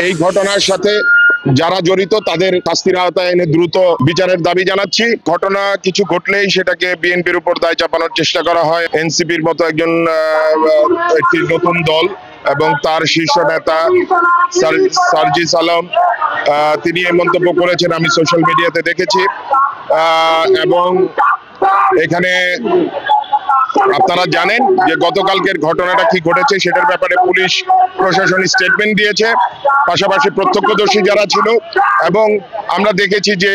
এই ঘটনার সাথে যারা জড়িত তাদের শাস্তির আওতায় এনে দ্রুত বিচারের দাবি জানাচ্ছি। ঘটনা কিছু ঘটলেই সেটাকে বিএনপির উপর দায় চাপানোর চেষ্টা করা হয়। এনসিপির মতো একটি নতুন দল এবং তার শীর্ষ নেতা সার্জিস আলম তিনি এই মন্তব্য করেছেন, আমি সোশ্যাল মিডিয়াতে দেখেছি। এবং এখানে আপনারা জানেন যে গতকালকের ঘটনাটা কি ঘটেছে সেটার ব্যাপারে পুলিশ প্রশাসন স্টেটমেন্ট দিয়েছে, পাশাপাশি প্রত্যক্ষদর্শী যারা ছিল এবং আমরা দেখেছি যে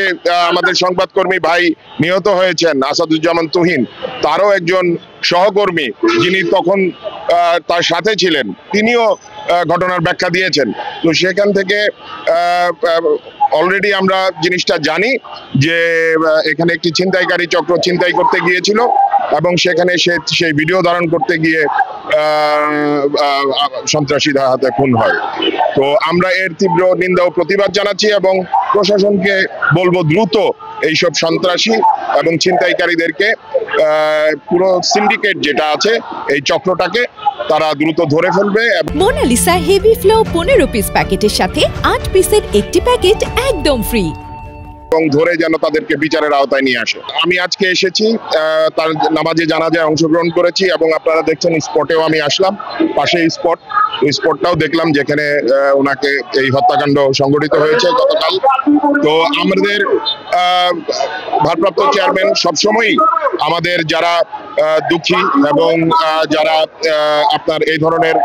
আমাদের সংবাদকর্মী ভাই নিহত হয়েছেন আসাদুজ্জামান তুহিন, তারও একজন সহকর্মী যিনি তখন তার সাথে ছিলেন তিনিও ঘটনার ব্যাখ্যা দিয়েছেন। তো সেখান থেকে অলরেডি আমরা জিনিসটা জানি যে এখানে একটি ছিনতাইকারী চক্র ছিনতাই করতে গিয়েছিল এবং সেখানে সেই ভিডিও ধারণ করতে গিয়ে সন্ত্রাসীদের হাতে খুন হয়। তো আমরা এর তীব্র নিন্দা ও প্রতিবাদ জানাচ্ছি এবং প্রশাসনকে বলবো দ্রুত এইসব সন্ত্রাসী এবং ছিনতাইকারীদেরকে পুরো সিন্ডিকেট যেটা আছে এই চক্রটাকে তারা দ্রুত ধরে ফেলবে। মোনালিসা হেভি ফ্লো 15 পিস প্যাকেটের সাথে 8 পিসের একটি প্যাকেট একদম ফ্রি এবং ধরে যেন তাদেরকে বিচারের আওতায় নিয়ে আসে। আমি আজকে এসেছি, তার নামাজে জানাজায় অংশগ্রহণ করেছি এবং আপনারা দেখছেন স্পটেও আমি আসলাম, পাশে স্পটটাও দেখলাম যেখানে ওনাকে এই হত্যাকাণ্ড সংঘটিত হয়েছে গতকাল। তো আমাদের ভারপ্রাপ্ত চেয়ারম্যান সবসময়ই আমাদের যারা দুঃখী এবং যারা আপনার এই ধরনের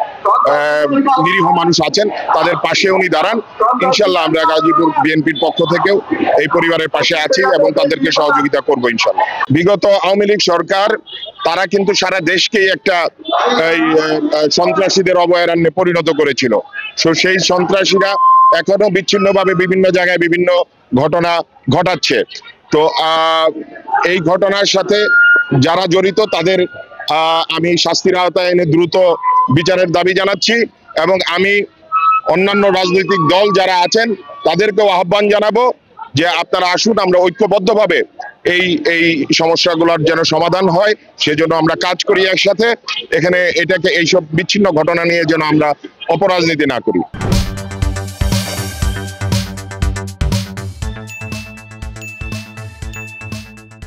নিরীহ মানুষ আছেন তাদের পাশে উনি দাঁড়ান। ইনশাল্লাহ আমরা গাজীপুর বিএনপির পক্ষ থেকেও এই পরিবারের পাশে আছি এবং তাদেরকে সহযোগিতা করব ইনশাল্লাহ। বিগত আওয়ামী লীগ সরকার তারা কিন্তু সারা দেশকেই একটা সন্ত্রাসীদের অভয়ারণ্যে পরিণত করেছিল। সেই সন্ত্রাসীরা এখনো বিচ্ছিন্নভাবে বিভিন্ন জায়গায় বিভিন্ন ঘটনা ঘটাচ্ছে। তো এই ঘটনার সাথে যারা জড়িত তাদের আমি শাস্তির আওতায় এনে দ্রুত বিচারের দাবি জানাচ্ছি এবং আমি অন্যান্য রাজনৈতিক দল যারা আছেন তাদেরকেও আহ্বান জানাবো যে আপনারা আসুন, আমরা ঐক্যবদ্ধভাবে এই সমস্যাগুলোর যেন সমাধান হয় সেজন্য আমরা কাজ করি একসাথে। এখানে এইসব বিচ্ছিন্ন ঘটনা নিয়ে যেন আমরা অপরাজনীতি না করি।